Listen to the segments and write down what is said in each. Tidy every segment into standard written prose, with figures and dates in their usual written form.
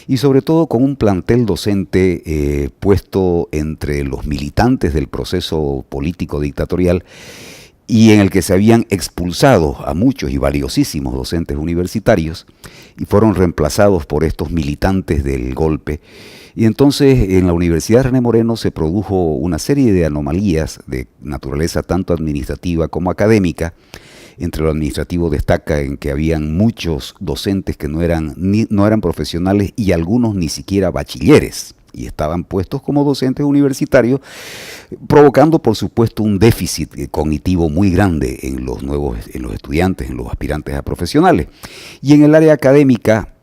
y sobre todo con un plantel docente puesto entre los militantes del proceso político dictatorial y en el que se habían expulsado a muchos y valiosísimos docentes universitarios y fueron reemplazados por estos militantes del golpe. Y entonces en la Universidad René Moreno se produjo una serie de anomalías de naturaleza tanto administrativa como académica. Entre lo administrativo destaca en que habían muchos docentes que no eran profesionales y algunos ni siquiera bachilleres, y estaban puestos como docentes universitarios, provocando por supuesto un déficit cognitivo muy grande en los estudiantes, en los aspirantes a profesionales. Y en el área académica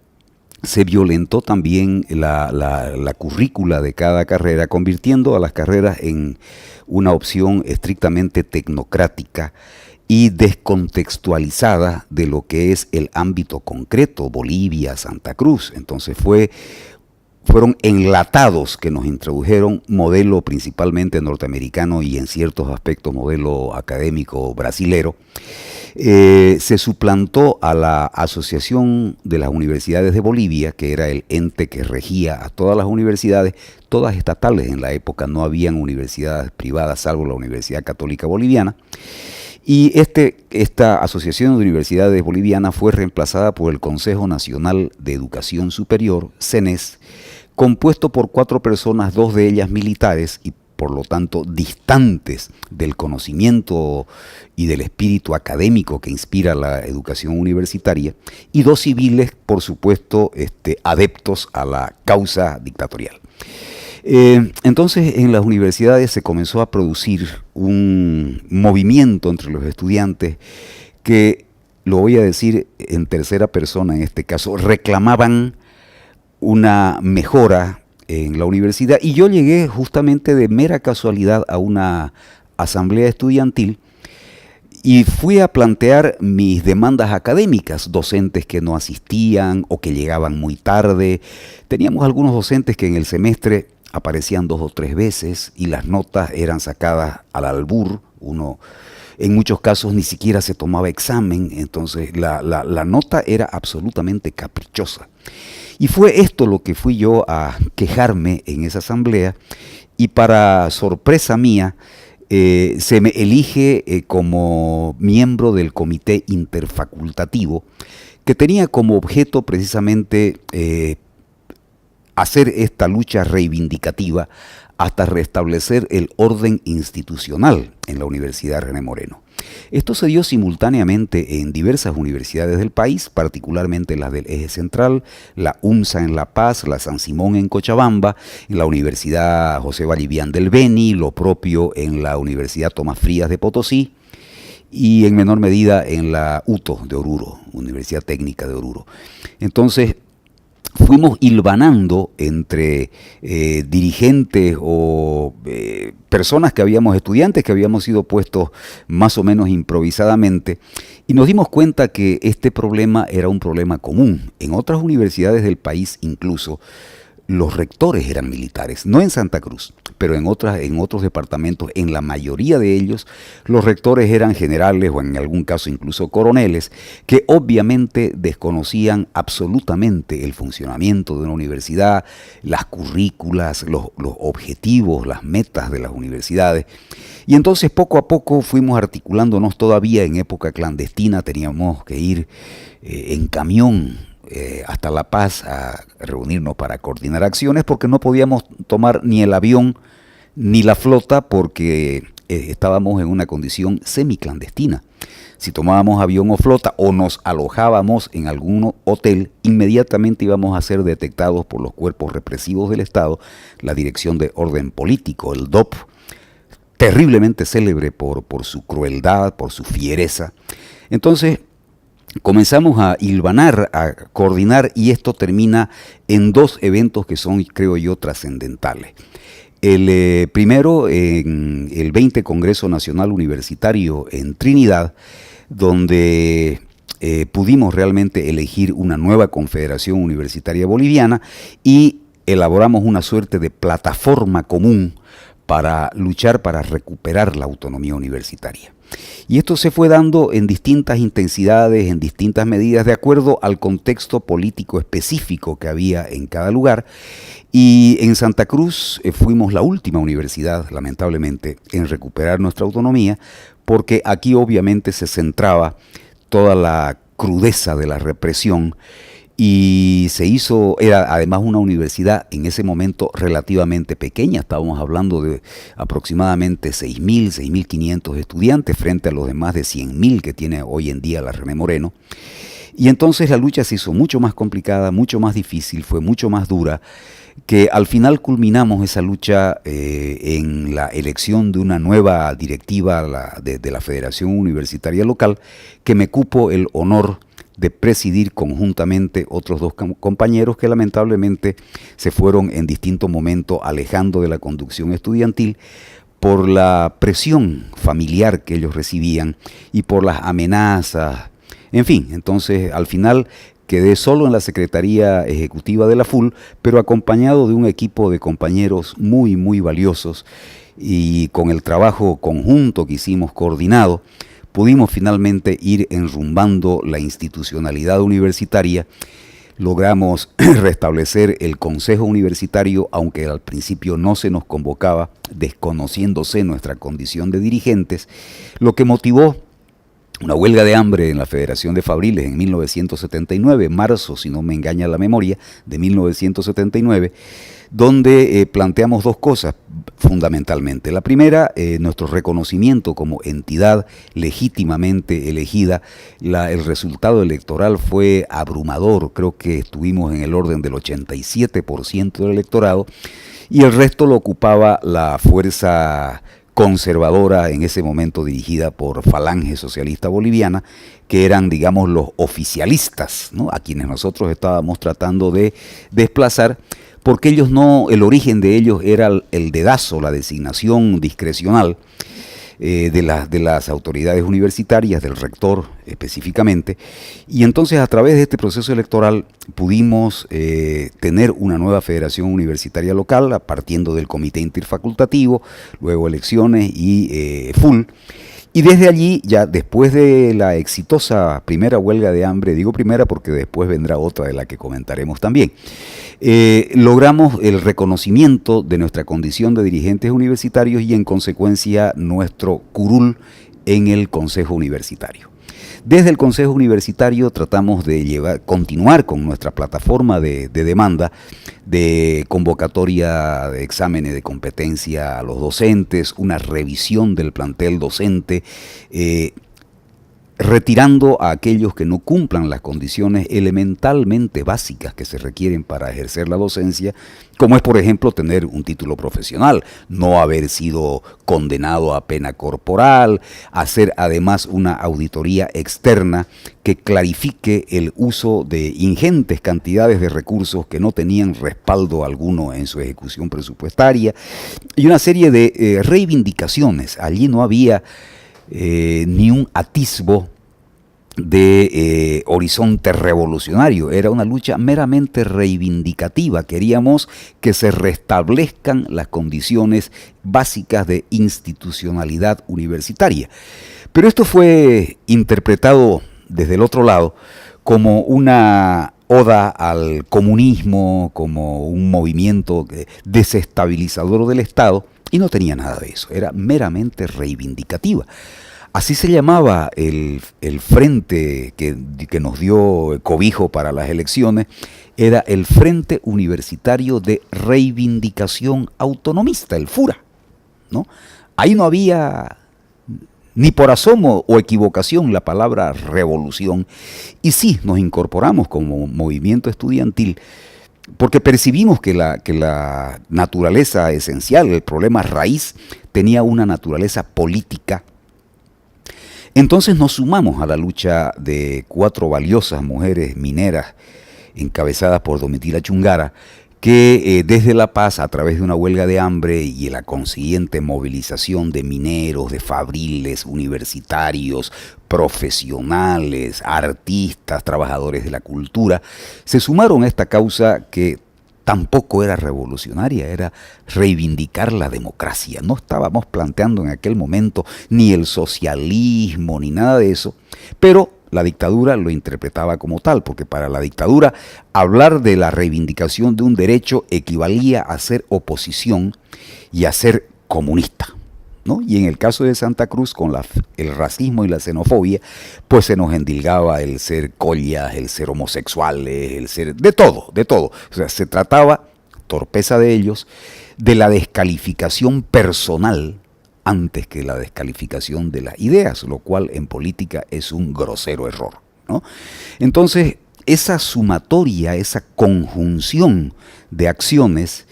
se violentó también la currícula de cada carrera, convirtiendo a las carreras en una opción estrictamente tecnocrática y descontextualizada de lo que es el ámbito concreto, Bolivia, Santa Cruz. Entonces fueron enlatados que nos introdujeron modelo principalmente norteamericano y en ciertos aspectos modelo académico brasilero. Se suplantó a la Asociación de las Universidades de Bolivia, que era el ente que regía a todas las universidades, todas estatales en la época, no habían universidades privadas salvo la Universidad Católica Boliviana. Y esta Asociación de Universidades Bolivianas fue reemplazada por el Consejo Nacional de Educación Superior, CENES, compuesto por 4 personas, 2 de ellas militares y por lo tanto distantes del conocimiento y del espíritu académico que inspira la educación universitaria, y 2 civiles, por supuesto, adeptos a la causa dictatorial. Entonces en las universidades se comenzó a producir un movimiento entre los estudiantes que, lo voy a decir en tercera persona en este caso, reclamaban una mejora en la universidad, y yo llegué justamente de mera casualidad a una asamblea estudiantil y fui a plantear mis demandas académicas, docentes que no asistían o que llegaban muy tarde. Teníamos algunos docentes que en el semestre aparecían 2 o 3 veces y las notas eran sacadas al albur. Uno, en muchos casos, ni siquiera se tomaba examen, entonces la nota era absolutamente caprichosa. Y fue esto lo que fui yo a quejarme en esa asamblea, y para sorpresa mía, se me elige como miembro del comité interfacultativo, que tenía como objeto precisamente hacer esta lucha reivindicativa hasta restablecer el orden institucional en la Universidad René Moreno. Esto se dio simultáneamente en diversas universidades del país, particularmente las del Eje Central, la UNSA en La Paz, la San Simón en Cochabamba, en la Universidad José Vallivian del Beni, lo propio en la Universidad Tomás Frías de Potosí, y en menor medida en la UTO de Oruro, Universidad Técnica de Oruro. Entonces, fuimos hilvanando entre dirigentes o personas que habíamos, estudiantes que habíamos sido puestos más o menos improvisadamente, y nos dimos cuenta que este problema era un problema común. En otras universidades del país incluso los rectores eran militares, no en Santa Cruz, pero en otros departamentos, en la mayoría de ellos, los rectores eran generales o en algún caso incluso coroneles, que obviamente desconocían absolutamente el funcionamiento de una universidad, las currículas, los objetivos, las metas de las universidades. Y entonces poco a poco fuimos articulándonos. Todavía en época clandestina teníamos que ir en camión hasta La Paz a reunirnos para coordinar acciones, porque no podíamos tomar ni el avión ni la flota porque estábamos en una condición semiclandestina. Si tomábamos avión o flota o nos alojábamos en algún hotel, inmediatamente íbamos a ser detectados por los cuerpos represivos del Estado, la Dirección de Orden Político, el DOP, terriblemente célebre por su crueldad, por su fiereza. Entonces comenzamos a hilvanar, a coordinar, y esto termina en 2 eventos que son, creo yo, trascendentales. El primero, en el 20 Congreso Nacional Universitario en Trinidad, donde pudimos realmente elegir una nueva Confederación Universitaria Boliviana y elaboramos una suerte de plataforma común para luchar para recuperar la autonomía universitaria. Y esto se fue dando en distintas intensidades, en distintas medidas, de acuerdo al contexto político específico que había en cada lugar. Y en Santa Cruz fuimos la última universidad, lamentablemente, en recuperar nuestra autonomía, porque aquí obviamente se centraba toda la crudeza de la represión y se hizo, era además una universidad en ese momento relativamente pequeña, estábamos hablando de aproximadamente 6.000, 6.500 estudiantes frente a los de más de 100.000 que tiene hoy en día la René Moreno. Y entonces la lucha se hizo mucho más complicada, mucho más difícil, fue mucho más dura, que al final culminamos esa lucha en la elección de una nueva directiva de la Federación Universitaria Local, que me cupo el honor de presidir conjuntamente otros dos compañeros que lamentablemente se fueron en distinto momento alejando de la conducción estudiantil por la presión familiar que ellos recibían y por las amenazas. En fin, entonces al final quedé solo en la Secretaría Ejecutiva de la FUL, pero acompañado de un equipo de compañeros muy, muy valiosos, y con el trabajo conjunto que hicimos coordinado, pudimos finalmente ir enrumbando la institucionalidad universitaria. Logramos restablecer el Consejo Universitario, aunque al principio no se nos convocaba, desconociéndose nuestra condición de dirigentes, lo que motivó una huelga de hambre en la Federación de Fabriles en 1979, marzo, si no me engaña la memoria, de 1979, donde planteamos dos cosas fundamentalmente. La primera, nuestro reconocimiento como entidad legítimamente elegida. El resultado electoral fue abrumador, creo que estuvimos en el orden del 87% del electorado, y el resto lo ocupaba la fuerza conservadora en ese momento dirigida por Falange Socialista Boliviana, que eran, digamos, los oficialistas, ¿no?, a quienes nosotros estábamos tratando de desplazar, porque ellos no, el origen de ellos era el dedazo, la designación discrecional de las autoridades universitarias, del rector específicamente, y entonces a través de este proceso electoral pudimos tener una nueva federación universitaria local, partiendo del comité interfacultativo, luego elecciones y FUL. Y desde allí, ya después de la exitosa primera huelga de hambre, digo primera porque después vendrá otra de la que comentaremos también, logramos el reconocimiento de nuestra condición de dirigentes universitarios y en consecuencia nuestro curul en el Consejo Universitario. Desde el Consejo Universitario tratamos de continuar con nuestra plataforma de demanda de convocatoria de exámenes de competencia a los docentes, una revisión del plantel docente, retirando a aquellos que no cumplan las condiciones elementalmente básicas que se requieren para ejercer la docencia, como es, por ejemplo, tener un título profesional, no haber sido condenado a pena corporal, hacer además una auditoría externa que clarifique el uso de ingentes cantidades de recursos que no tenían respaldo alguno en su ejecución presupuestaria, y una serie de reivindicaciones. Allí no había ni un atisbo de horizonte revolucionario, era una lucha meramente reivindicativa. Queríamos que se restablezcan las condiciones básicas de institucionalidad universitaria. Pero esto fue interpretado desde el otro lado como una oda al comunismo, como un movimiento desestabilizador del Estado, y no tenía nada de eso, era meramente reivindicativa. Así se llamaba el frente que nos dio cobijo para las elecciones, era el Frente Universitario de Reivindicación Autonomista, el FURA, ¿no? Ahí no había ni por asomo o equivocación la palabra revolución, y sí nos incorporamos como movimiento estudiantil, porque percibimos que la naturaleza esencial, el problema raíz, tenía una naturaleza política. Entonces nos sumamos a la lucha de 4 valiosas mujeres mineras encabezadas por Domitila Chungara, que desde La Paz, a través de una huelga de hambre y la consiguiente movilización de mineros, de fabriles, universitarios, profesionales, artistas, trabajadores de la cultura, se sumaron a esta causa que tampoco era revolucionaria, era reivindicar la democracia. No estábamos planteando en aquel momento ni el socialismo ni nada de eso, pero la dictadura lo interpretaba como tal, porque para la dictadura hablar de la reivindicación de un derecho equivalía a ser oposición y a ser comunista, ¿no? Y en el caso de Santa Cruz, con el racismo y la xenofobia, pues se nos endilgaba el ser collas, el ser homosexuales, el ser de todo, de todo. O sea, se trataba, torpeza de ellos, de la descalificación personal antes que la descalificación de las ideas, lo cual en política es un grosero error, ¿no? Entonces, esa sumatoria, esa conjunción de acciones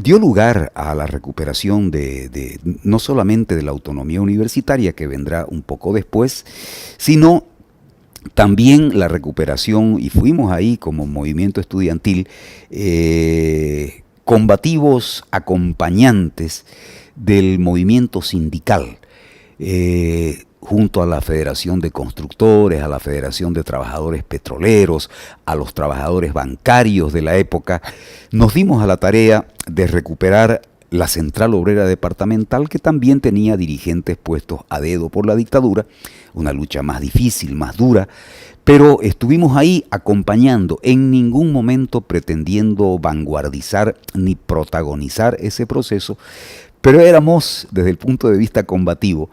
dio lugar a la recuperación de no solamente de la autonomía universitaria, que vendrá un poco después, sino también la recuperación, y fuimos ahí como movimiento estudiantil, combativos acompañantes del movimiento sindical, junto a la Federación de Constructores, a la Federación de Trabajadores Petroleros, a los trabajadores bancarios de la época. Nos dimos a la tarea de recuperar la Central Obrera Departamental, que también tenía dirigentes puestos a dedo por la dictadura, una lucha más difícil, más dura, pero estuvimos ahí acompañando, en ningún momento pretendiendo vanguardizar ni protagonizar ese proceso, pero éramos, desde el punto de vista combativo,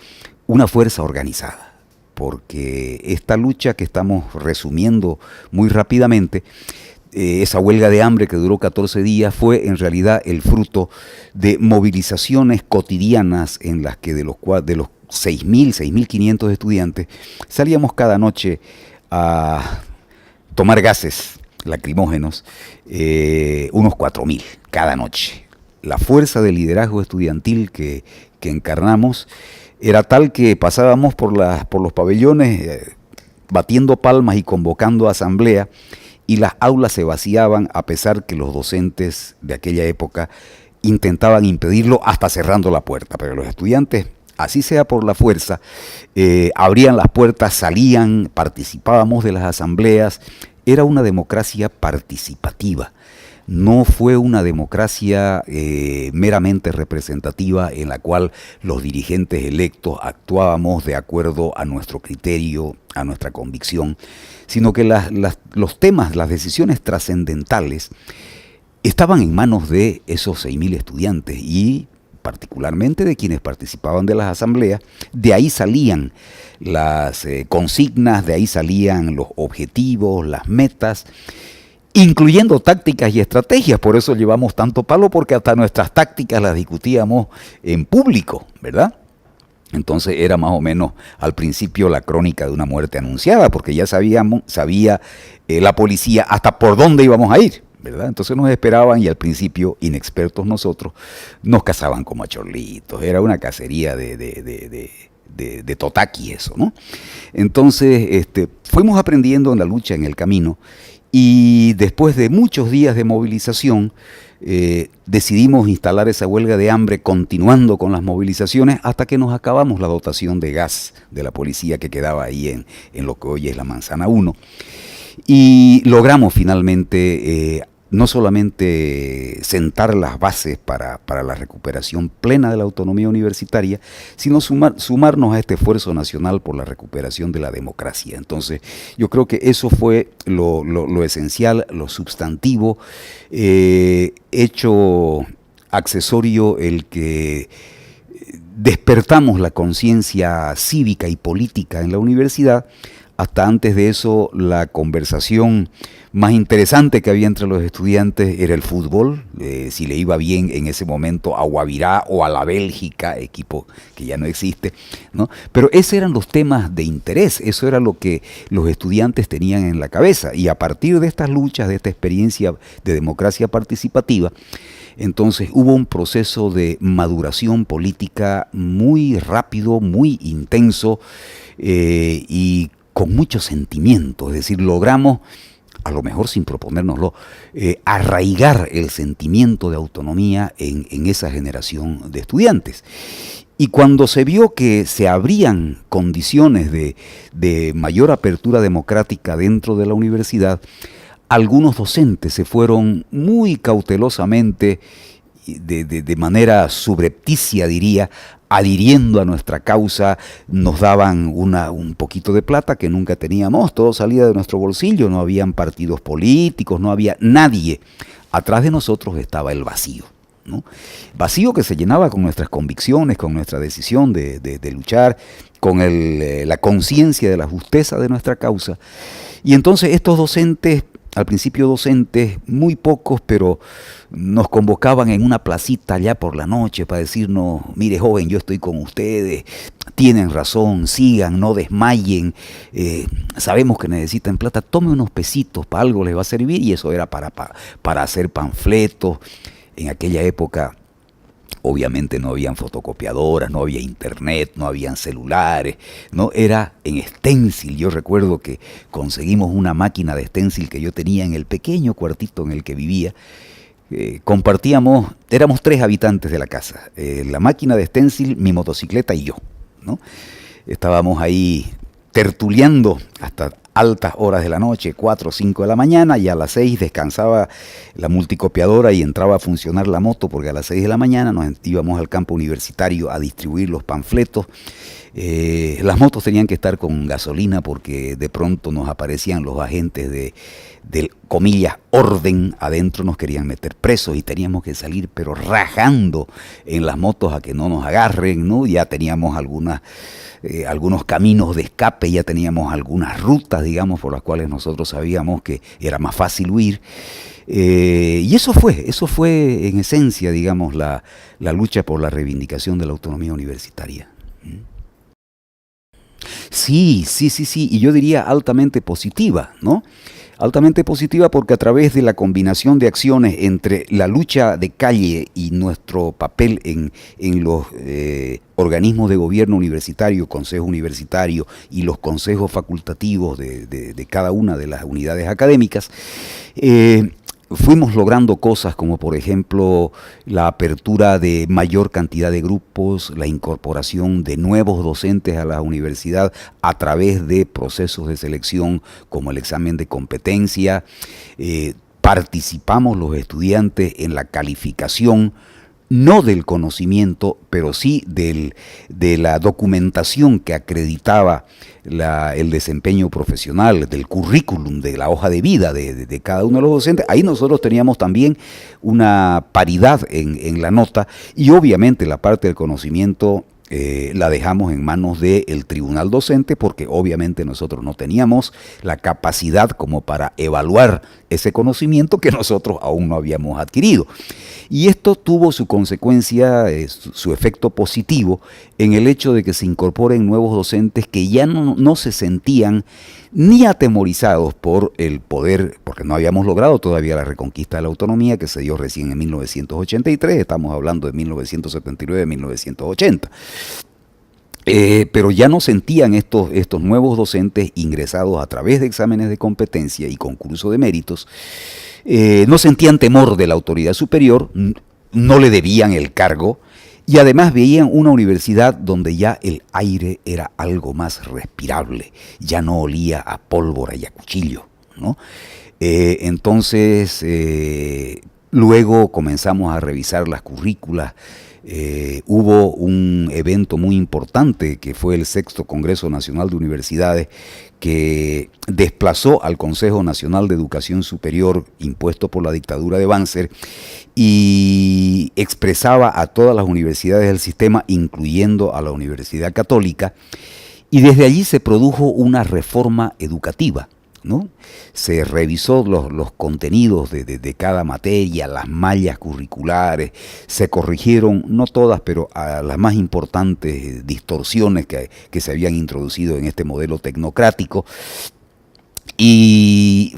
una fuerza organizada, porque esta lucha que estamos resumiendo muy rápidamente, esa huelga de hambre que duró 14 días, fue en realidad el fruto de movilizaciones cotidianas en las que de los 6.000, 6.500 estudiantes salíamos cada noche a tomar gases lacrimógenos, unos 4.000 cada noche. La fuerza de liderazgo estudiantil que encarnamos era tal que pasábamos por los pabellones batiendo palmas y convocando a asamblea, y las aulas se vaciaban a pesar que los docentes de aquella época intentaban impedirlo hasta cerrando la puerta. Pero los estudiantes, así sea por la fuerza, abrían las puertas, salían, participábamos de las asambleas. Era una democracia participativa. No fue una democracia meramente representativa en la cual los dirigentes electos actuábamos de acuerdo a nuestro criterio, a nuestra convicción, sino que los temas, las decisiones trascendentales estaban en manos de esos 6.000 estudiantes y particularmente de quienes participaban de las asambleas. De ahí salían las consignas, de ahí salían los objetivos, las metas, incluyendo tácticas y estrategias. Por eso llevamos tanto palo, porque hasta nuestras tácticas las discutíamos en público, ¿verdad? Entonces era más o menos al principio la crónica de una muerte anunciada, porque ya sabía la policía hasta por dónde íbamos a ir, ¿verdad? Entonces nos esperaban y al principio, inexpertos nosotros, nos cazaban como a chorlitos. Era una cacería de totaki eso, ¿no? Entonces fuimos aprendiendo en la lucha, en el camino. Y después de muchos días de movilización, decidimos instalar esa huelga de hambre, continuando con las movilizaciones hasta que nos acabamos la dotación de gas de la policía que quedaba ahí en lo que hoy es la Manzana 1. Y logramos finalmente no solamente sentar las bases para la recuperación plena de la autonomía universitaria, sino sumarnos a este esfuerzo nacional por la recuperación de la democracia. Entonces, yo creo que eso fue lo esencial, lo sustantivo, hecho accesorio el que despertamos la conciencia cívica y política en la universidad. Hasta antes de eso, la conversación más interesante que había entre los estudiantes era el fútbol, si le iba bien en ese momento a Guavirá o a la Bélgica, equipo que ya no existe, ¿no? Pero esos eran los temas de interés, eso era lo que los estudiantes tenían en la cabeza. Y a partir de estas luchas, de esta experiencia de democracia participativa, entonces hubo un proceso de maduración política muy rápido, muy intenso, y con mucho sentimiento. Es decir, logramos, a lo mejor sin proponérnoslo, arraigar el sentimiento de autonomía en esa generación de estudiantes. Y cuando se vio que se abrían condiciones de mayor apertura democrática dentro de la universidad, algunos docentes se fueron muy cautelosamente, de manera subrepticia, diría, adhiriendo a nuestra causa. Nos daban un poquito de plata que nunca teníamos, todo salía de nuestro bolsillo, no habían partidos políticos, no había nadie. Atrás de nosotros estaba el vacío, ¿no? Vacío que se llenaba con nuestras convicciones, con nuestra decisión de luchar, con la conciencia de la justeza de nuestra causa. Y entonces estos docentes, al principio docentes, muy pocos, pero nos convocaban en una placita allá por la noche para decirnos: mire, joven, yo estoy con ustedes, tienen razón, sigan, no desmayen, sabemos que necesitan plata, tome unos pesitos, para algo les va a servir. Y eso era para hacer panfletos. En aquella época obviamente no habían fotocopiadoras, no había internet, no habían celulares, no, era en stencil. Yo recuerdo que conseguimos una máquina de stencil que yo tenía en el pequeño cuartito en el que vivía. Compartíamos, éramos 3 habitantes de la casa, la máquina de stencil, mi motocicleta y yo, ¿no? Estábamos ahí tertuleando hasta altas horas de la noche, 4 o 5 de la mañana, y a las 6 descansaba la multicopiadora y entraba a funcionar la moto, porque a las 6 de la mañana nos íbamos al campo universitario a distribuir los panfletos. Las motos tenían que estar con gasolina, porque de pronto nos aparecían los agentes del comillas orden adentro, nos querían meter presos y teníamos que salir pero rajando en las motos a que no nos agarren, ¿no? Ya teníamos algunos caminos de escape, ya teníamos algunas rutas, digamos, por las cuales nosotros sabíamos que era más fácil huir. Y eso fue en esencia, digamos, la lucha por la reivindicación de la autonomía universitaria. Sí, y yo diría altamente positiva, ¿no? Altamente positiva, porque a través de la combinación de acciones entre la lucha de calle y nuestro papel en los organismos de gobierno universitario, consejo universitario y los consejos facultativos de cada una de las unidades académicas, fuimos logrando cosas como, por ejemplo, la apertura de mayor cantidad de grupos, la incorporación de nuevos docentes a la universidad a través de procesos de selección como el examen de competencia. Participamos los estudiantes en la calificación, no del conocimiento, pero sí de la documentación que acreditaba el desempeño profesional, del currículum, de la hoja de vida de cada uno de los docentes. Ahí nosotros teníamos también una paridad en la nota, y obviamente la parte del conocimiento la dejamos en manos del tribunal docente, porque obviamente nosotros no teníamos la capacidad como para evaluar ese conocimiento que nosotros aún no habíamos adquirido. Y esto tuvo su consecuencia, su efecto positivo, en el hecho de que se incorporen nuevos docentes que ya no se sentían ni atemorizados por el poder, porque no habíamos logrado todavía la reconquista de la autonomía, que se dio recién en 1983, estamos hablando de 1979-1980. Pero ya no sentían estos nuevos docentes ingresados a través de exámenes de competencia y concurso de méritos, no sentían temor de la autoridad superior, no le debían el cargo, y además veían una universidad donde ya el aire era algo más respirable, ya no olía a pólvora y a cuchillo, ¿no? Entonces, luego comenzamos a revisar las currículas. Hubo un evento muy importante que fue el 6º Congreso Nacional de Universidades, que desplazó al Consejo Nacional de Educación Superior impuesto por la dictadura de Banzer y expresaba a todas las universidades del sistema, incluyendo a la Universidad Católica, y desde allí se produjo una reforma educativa, ¿no? Se revisó los contenidos de cada materia, las mallas curriculares, se corrigieron, no todas, pero a las más importantes distorsiones que se habían introducido en este modelo tecnocrático, y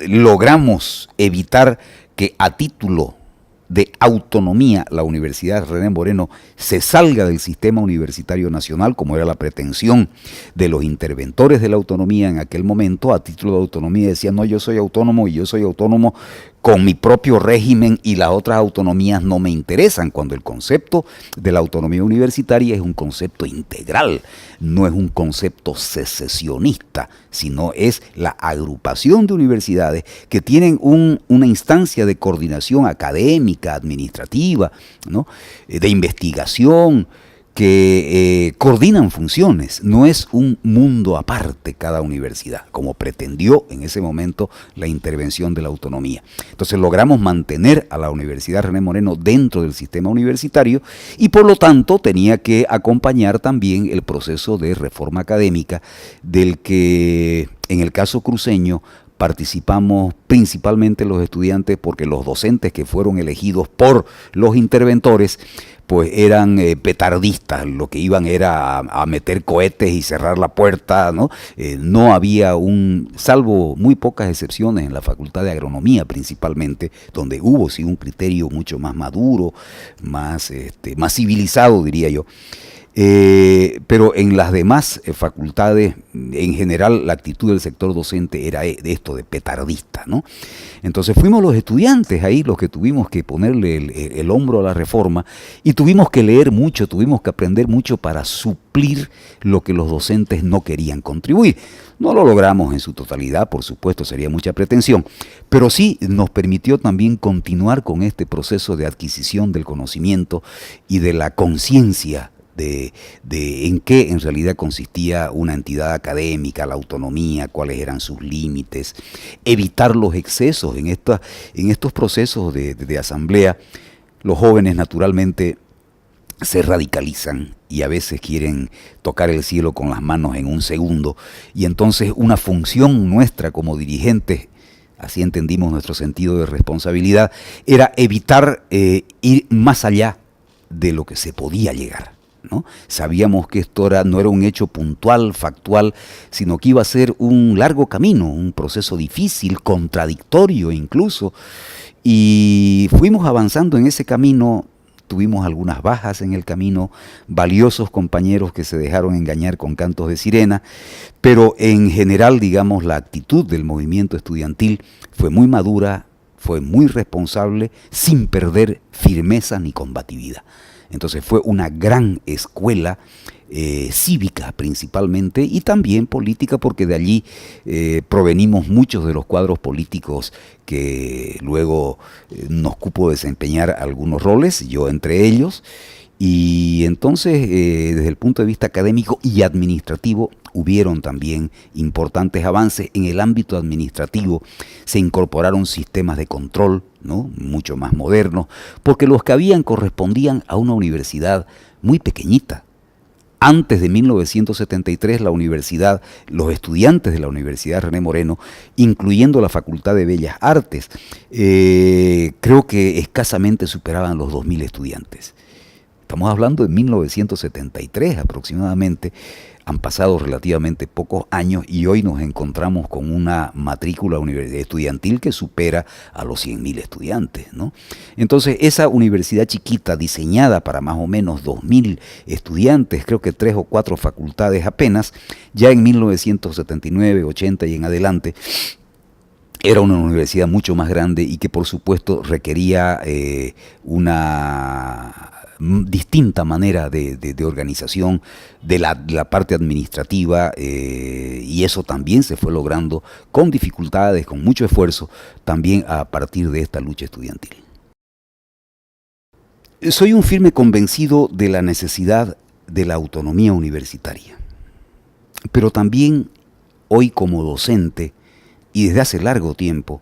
logramos evitar que a título de autonomía la Universidad René Moreno se salga del sistema universitario nacional, como era la pretensión de los interventores de la autonomía en aquel momento. A título de autonomía decían: no, yo soy autónomo, y yo soy autónomo con mi propio régimen y las otras autonomías no me interesan, cuando el concepto de la autonomía universitaria es un concepto integral, no es un concepto secesionista, sino es la agrupación de universidades que tienen una instancia de coordinación académica, administrativa, ¿no? De investigación, que coordinan funciones. No es un mundo aparte cada universidad, como pretendió en ese momento la intervención de la autonomía. Entonces logramos mantener a la Universidad René Moreno dentro del sistema universitario y por lo tanto tenía que acompañar también el proceso de reforma académica del que en el caso cruceño participamos principalmente los estudiantes, porque los docentes que fueron elegidos por los interventores pues eran petardistas, lo que iban era a meter cohetes y cerrar la puerta, ¿no? No había salvo muy pocas excepciones en la Facultad de Agronomía principalmente, donde hubo sí un criterio mucho más maduro, más civilizado, diría yo. Pero en las demás facultades, en general, la actitud del sector docente era de esto, de petardista, ¿no? Entonces fuimos los estudiantes ahí los que tuvimos que ponerle el hombro a la reforma y tuvimos que leer mucho, tuvimos que aprender mucho para suplir lo que los docentes no querían contribuir. No lo logramos en su totalidad, por supuesto, sería mucha pretensión, pero sí nos permitió también continuar con este proceso de adquisición del conocimiento y de la conciencia de en qué en realidad consistía una entidad académica, la autonomía, cuáles eran sus límites, evitar los excesos en estos procesos de asamblea. Los jóvenes naturalmente se radicalizan y a veces quieren tocar el cielo con las manos en un segundo, y entonces una función nuestra como dirigentes, así entendimos nuestro sentido de responsabilidad, era evitar ir más allá de lo que se podía llegar, ¿no? Sabíamos que esto no era un hecho puntual, factual, sino que iba a ser un largo camino, un proceso difícil, contradictorio incluso, y fuimos avanzando en ese camino. Tuvimos algunas bajas en el camino, valiosos compañeros que se dejaron engañar con cantos de sirena, pero en general, digamos, la actitud del movimiento estudiantil fue muy madura, fue muy responsable, sin perder firmeza ni combatividad. Entonces fue una gran escuela cívica principalmente y también política, porque de allí provenimos muchos de los cuadros políticos que luego nos cupo desempeñar algunos roles, yo entre ellos, y entonces desde el punto de vista académico y administrativo hubieron también importantes avances. En el ámbito administrativo se incorporaron sistemas de control, ¿no?, mucho más modernos, porque los que habían correspondían a una universidad muy pequeñita. Antes de 1973, la universidad, los estudiantes de la Universidad René Moreno, incluyendo la Facultad de Bellas Artes, creo que escasamente superaban los 2.000 estudiantes. Estamos hablando de 1973 aproximadamente. Han pasado relativamente pocos años y hoy nos encontramos con una matrícula estudiantil que supera a los 100.000 estudiantes, ¿no? Entonces, esa universidad chiquita, diseñada para más o menos 2.000 estudiantes, creo que 3 o 4 facultades apenas, ya en 1979, 80 y en adelante, era una universidad mucho más grande y que por supuesto requería una distinta manera de organización de la parte administrativa, y eso también se fue logrando con dificultades, con mucho esfuerzo, también a partir de esta lucha estudiantil. Soy un firme convencido de la necesidad de la autonomía universitaria, pero también hoy como docente y desde hace largo tiempo,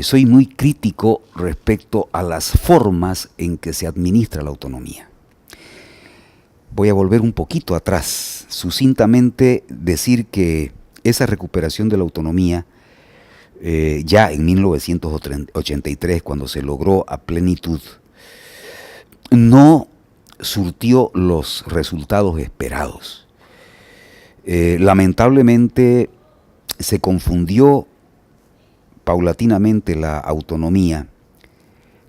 soy muy crítico respecto a las formas en que se administra la autonomía. Voy a volver un poquito atrás, sucintamente decir que esa recuperación de la autonomía, ya en 1983, cuando se logró a plenitud, no surtió los resultados esperados. Lamentablemente se confundió paulatinamente la autonomía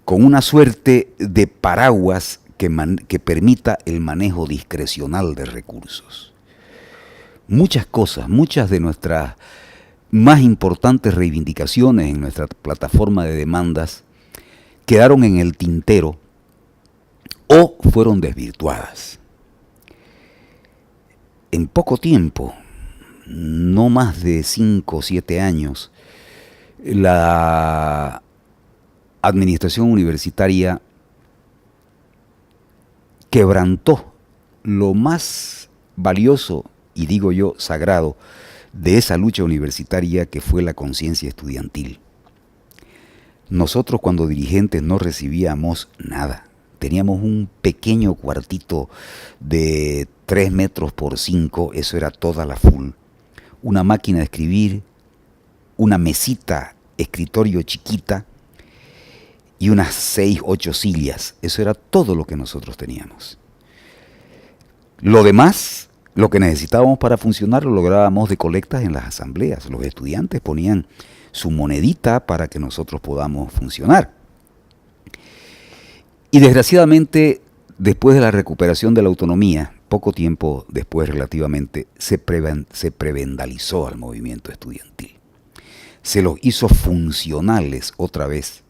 con una suerte de paraguas que permita el manejo discrecional de recursos. Muchas cosas, muchas de nuestras más importantes reivindicaciones en nuestra plataforma de demandas quedaron en el tintero o fueron desvirtuadas. En poco tiempo, no más de 5 o 7 años, la administración universitaria quebrantó lo más valioso, y digo yo sagrado, de esa lucha universitaria, que fue la conciencia estudiantil. Nosotros, cuando dirigentes, no recibíamos nada. Teníamos un pequeño cuartito de 3 metros por 5, eso era toda la full. Una máquina de escribir, una mesita, escritorio chiquita y unas 6, 8 sillas. Eso era todo lo que nosotros teníamos. Lo demás, lo que necesitábamos para funcionar, lo lográbamos de colectas en las asambleas. Los estudiantes ponían su monedita para que nosotros podamos funcionar. Y desgraciadamente, después de la recuperación de la autonomía, poco tiempo después relativamente, se prebendalizó al movimiento estudiantil. Se los hizo funcionales otra vez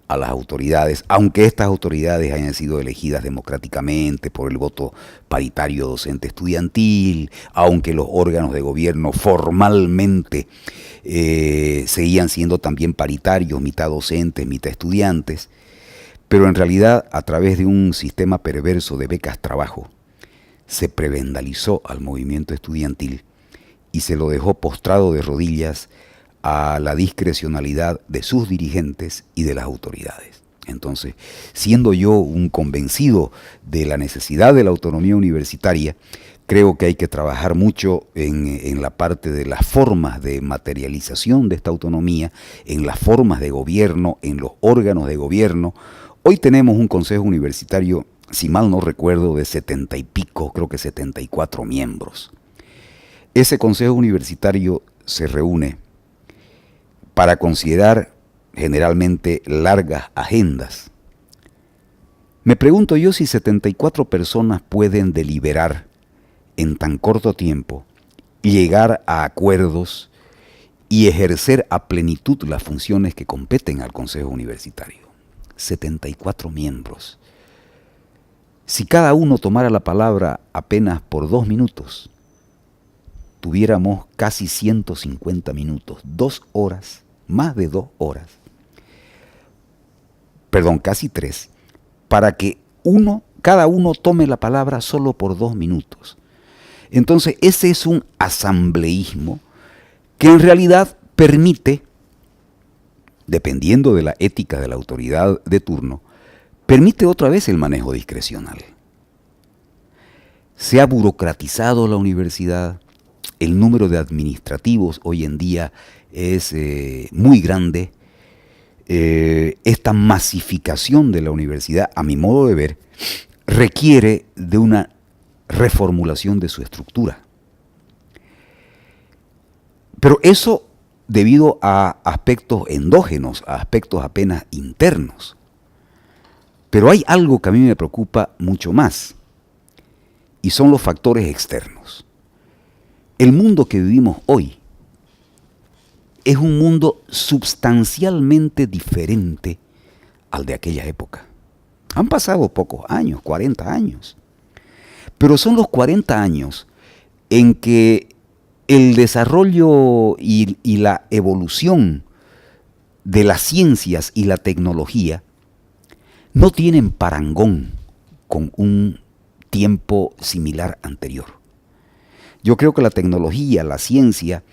a las autoridades, aunque estas autoridades hayan sido elegidas democráticamente por el voto paritario docente estudiantil, aunque los órganos de gobierno formalmente seguían siendo también paritarios, mitad docentes, mitad estudiantes, pero en realidad, a través de un sistema perverso de becas trabajo, se prebendalizó al movimiento estudiantil y se lo dejó postrado de rodillas a la discrecionalidad de sus dirigentes y de las autoridades. Entonces, siendo yo un convencido de la necesidad de la autonomía universitaria, creo que hay que trabajar mucho en la parte de las formas de materialización de esta autonomía, en las formas de gobierno, en los órganos de gobierno. Hoy tenemos un consejo universitario, si mal no recuerdo, de 70 y pico, creo que 74 miembros. Ese consejo universitario se reúne para considerar generalmente largas agendas. Me pregunto yo si 74 personas pueden deliberar en tan corto tiempo, llegar a acuerdos y ejercer a plenitud las funciones que competen al consejo universitario. 74 miembros. Si cada uno tomara la palabra apenas por 2 minutos, tuviéramos casi 150 minutos, 2 horas, más de 2 horas, casi 3, para que cada uno tome la palabra solo por 2 minutos. Entonces, ese es un asambleísmo que en realidad permite, dependiendo de la ética de la autoridad de turno, permite otra vez el manejo discrecional. Se ha burocratizado la universidad, el número de administrativos hoy en día es muy grande. Esta masificación de la universidad, a mi modo de ver, requiere de una reformulación de su estructura. Pero eso debido a aspectos endógenos, a aspectos apenas internos. Pero hay algo que a mí me preocupa mucho más, y son los factores externos. El mundo que vivimos hoy es un mundo sustancialmente diferente al de aquella época. Han pasado pocos años, 40 años, pero son los 40 años en que el desarrollo y la evolución de las ciencias y la tecnología no tienen parangón con un tiempo similar anterior. Yo creo que la tecnología, la ciencia,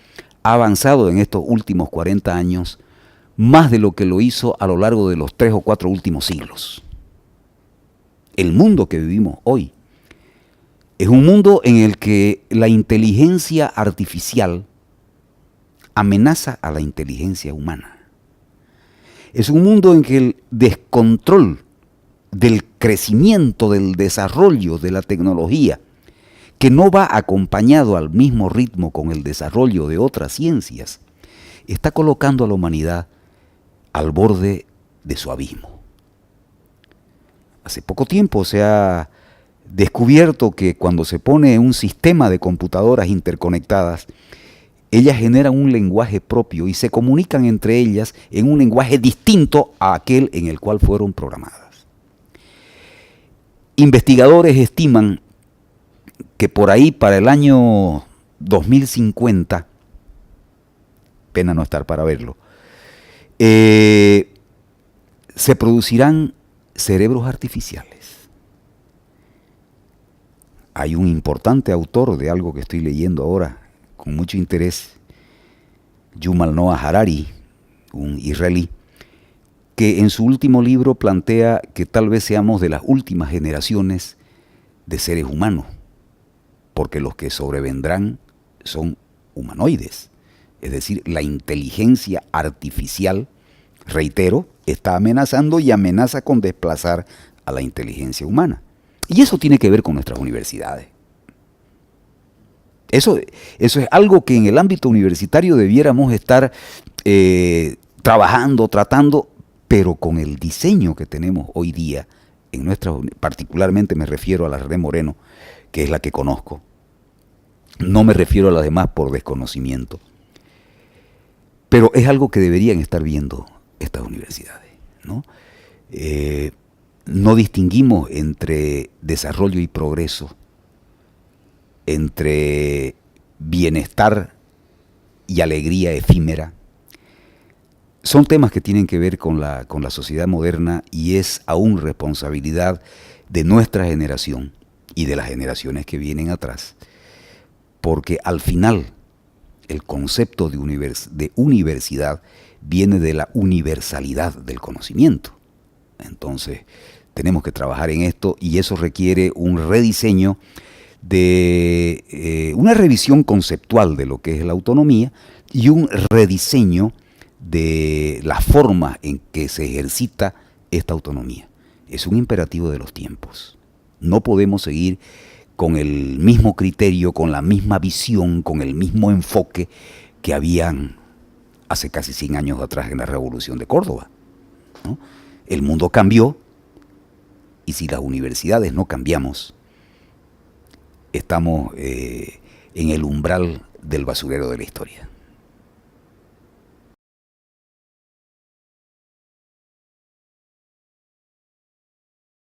ha avanzado en estos últimos 40 años más de lo que lo hizo a lo largo de los 3 o 4 últimos siglos. El mundo que vivimos hoy es un mundo en el que la inteligencia artificial amenaza a la inteligencia humana. Es un mundo en que el descontrol del crecimiento, del desarrollo de la tecnología, que no va acompañado al mismo ritmo con el desarrollo de otras ciencias, está colocando a la humanidad al borde de su abismo. Hace poco tiempo se ha descubierto que cuando se pone un sistema de computadoras interconectadas, ellas generan un lenguaje propio y se comunican entre ellas en un lenguaje distinto a aquel en el cual fueron programadas. Investigadores estiman que por ahí para el año 2050, pena no estar para verlo, se producirán cerebros artificiales. Hay un importante autor de algo que estoy leyendo ahora con mucho interés, Yuval Noah Harari, un israelí, que en su último libro plantea que tal vez seamos de las últimas generaciones de seres humanos, porque los que sobrevendrán son humanoides. Es decir, la inteligencia artificial, reitero, está amenazando y amenaza con desplazar a la inteligencia humana. Y eso tiene que ver con nuestras universidades. Eso es algo que en el ámbito universitario debiéramos estar trabajando, tratando, pero con el diseño que tenemos hoy día, en nuestras, particularmente me refiero a la René Moreno, que es la que conozco. No me refiero a las demás por desconocimiento. Pero es algo que deberían estar viendo estas universidades, ¿no? No distinguimos entre desarrollo y progreso, entre bienestar y alegría efímera. Son temas que tienen que ver con la sociedad moderna y es aún responsabilidad de nuestra generación y de las generaciones que vienen atrás, porque al final el concepto de universidad viene de la universalidad del conocimiento. Entonces tenemos que trabajar en esto y eso requiere un rediseño de una revisión conceptual de lo que es la autonomía y un rediseño de la forma en que se ejercita esta autonomía. Es un imperativo de los tiempos. No podemos seguir con el mismo criterio, con la misma visión, con el mismo enfoque que habían hace casi 100 años atrás en la Revolución de Córdoba, ¿no? El mundo cambió y si las universidades no cambiamos, estamos en el umbral del basurero de la historia.